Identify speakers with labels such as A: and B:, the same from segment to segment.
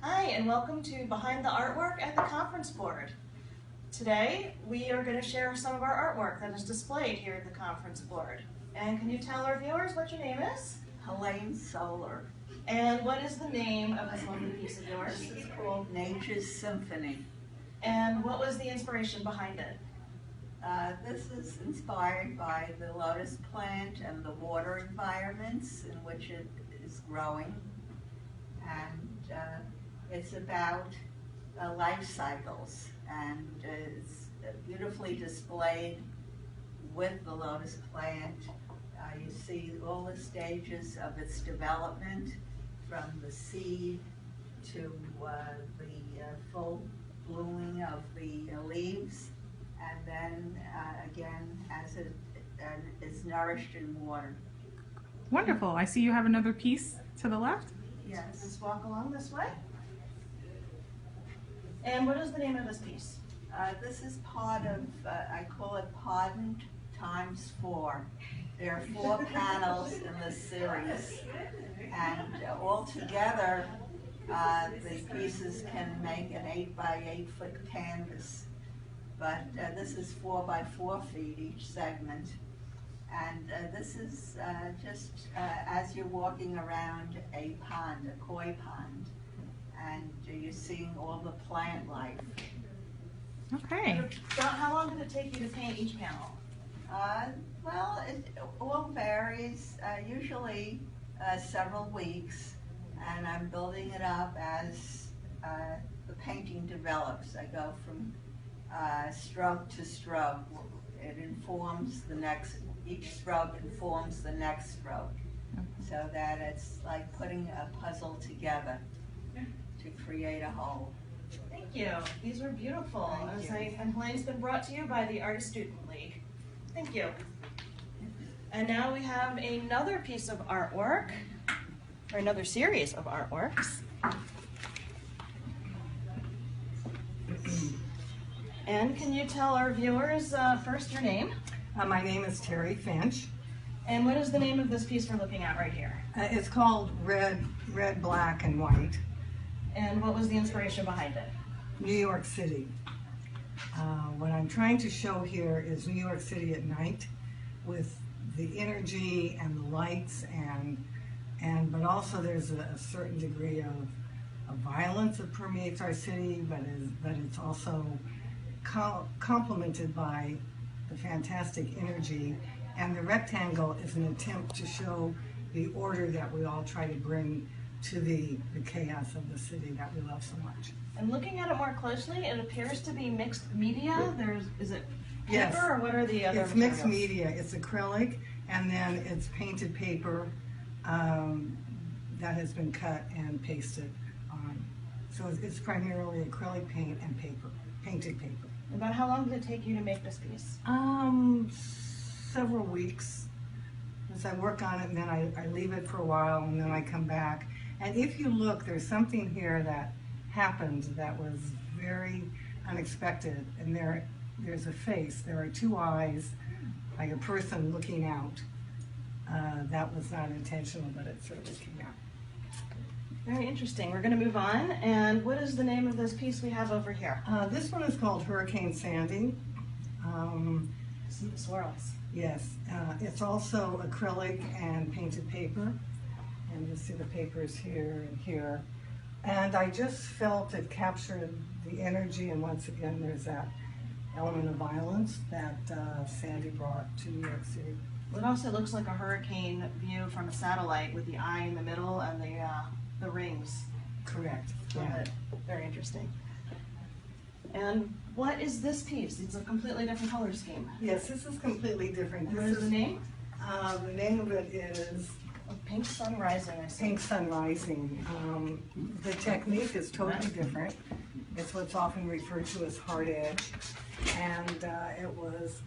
A: Hi, and welcome to Behind the Artwork at the Conference Board. Today, we are going to share some of our artwork that is displayed here at the Conference Board. And can you tell our viewers what your name is?
B: Helene Solar.
A: And what is the name of this lovely piece of yours?
B: This is called Nature's Symphony.
A: And what was the inspiration behind it?
B: This is inspired by the lotus plant and the water environments in which it is growing. And it's about life cycles, and it's beautifully displayed with the lotus plant. You see all the stages of its development, from the seed to the full blooming of the leaves, and then again as it is nourished in water.
C: Wonderful. I see you have another piece to the left.
B: Yes.
A: Let's walk along this way. And what is the name of this piece?
B: This is part of, I call it Pardoned times 4. There are 4 panels in this series, and all together the pieces can make an 8 by 8 foot canvas. But this is 4 by 4 feet each segment. And this is just as you're walking around a pond, a koi pond, and you're seeing all the plant life.
C: Okay.
A: About how long did it take you to paint each panel?
B: Well, it all varies, usually several weeks, and I'm building it up as the painting develops. I go from stroke to stroke. It informs the next, each stroke informs the next stroke, so that it's like putting a puzzle together to create a whole.
A: Thank you. These were beautiful. And Helene's been brought to you by the Artist Student League. Thank you. And now we have another piece of artwork, or another series of artworks. And can you tell our viewers first your name?
D: My name is Terry Finch.
A: And what is the name of this piece we're looking at right here?
D: It's called Red, Black, and White.
A: And what was the inspiration behind it?
D: New York City. What I'm trying to show here is New York City at night, with the energy and the lights, but also there's a certain degree of violence that permeates our city, but it's also complemented by the fantastic energy. And the rectangle is an attempt to show the order that we all try to bring to the chaos of the city that we love so much.
A: And looking at it more closely, it appears to be mixed media. Is it paper,
D: yes,
A: or what are the other
D: It's
A: materials?
D: mixed media. It's acrylic, and then it's painted paper that has been cut and pasted on. So it's primarily acrylic paint and paper, painted paper.
A: About how long did it take you to make this piece?
D: Several weeks. As I work on it, and then I leave it for a while, and then I come back. And if you look, there's something here that happened that was very unexpected. And there's a face. There are 2 eyes, like a person looking out. That was not intentional, but it certainly came out.
A: Very interesting. We're going to move on. And what is the name of this piece we have over here?
D: This one is called Hurricane Sandy.
A: See the swirls.
D: Yes, it's also acrylic and painted paper. And you'll see the papers here and here. And I just felt it captured the energy, and once again there's that element of violence that Sandy brought to New York City.
A: It also looks like a hurricane view from a satellite with the eye in the middle and the rings.
D: Correct.
A: Yeah. Very interesting. And what is this piece? It's a completely different color scheme.
D: Yes, this is completely different.
A: What is the name?
D: The name of it is
A: Pink Sun Rising, I see.
D: Pink Sun Rising. The technique is totally different. It's what's often referred to as hard edge. And it was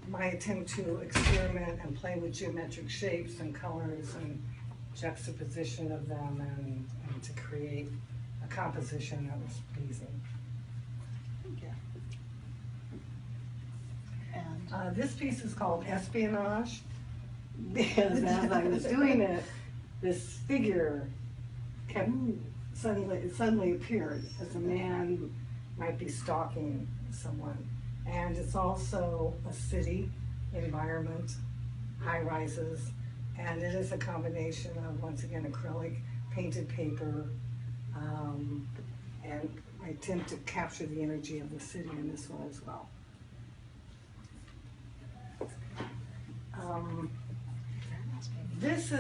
D: my attempt to experiment and play with geometric shapes and colors and juxtaposition of them, and to create a composition that was pleasing.
A: Thank you.
D: This piece is called Espionage, because as I was doing it, this figure kept it suddenly appeared as a man who might be stalking someone. And it's also a city environment, high rises, and it is a combination of, once again, acrylic, painted paper, and I attempt to capture the energy of the city in this one as well. This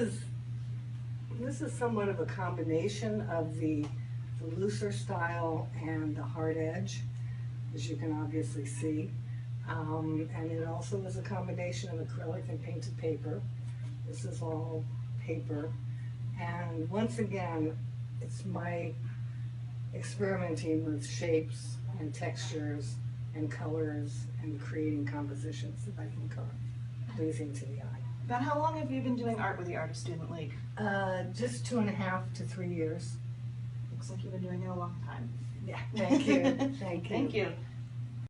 D: is somewhat of a combination of the looser style and the hard edge, as you can obviously see. And it also is a combination of acrylic and painted paper. This is all paper. And once again, it's my experimenting with shapes and textures and colors and creating compositions that I think are pleasing to the eye.
A: About how long have you been doing art with the Artist Student League?
D: Just 2.5 to 3 years.
A: Looks like you've been doing it a long time.
D: Yeah, thank you. Thank you.
A: Thank you.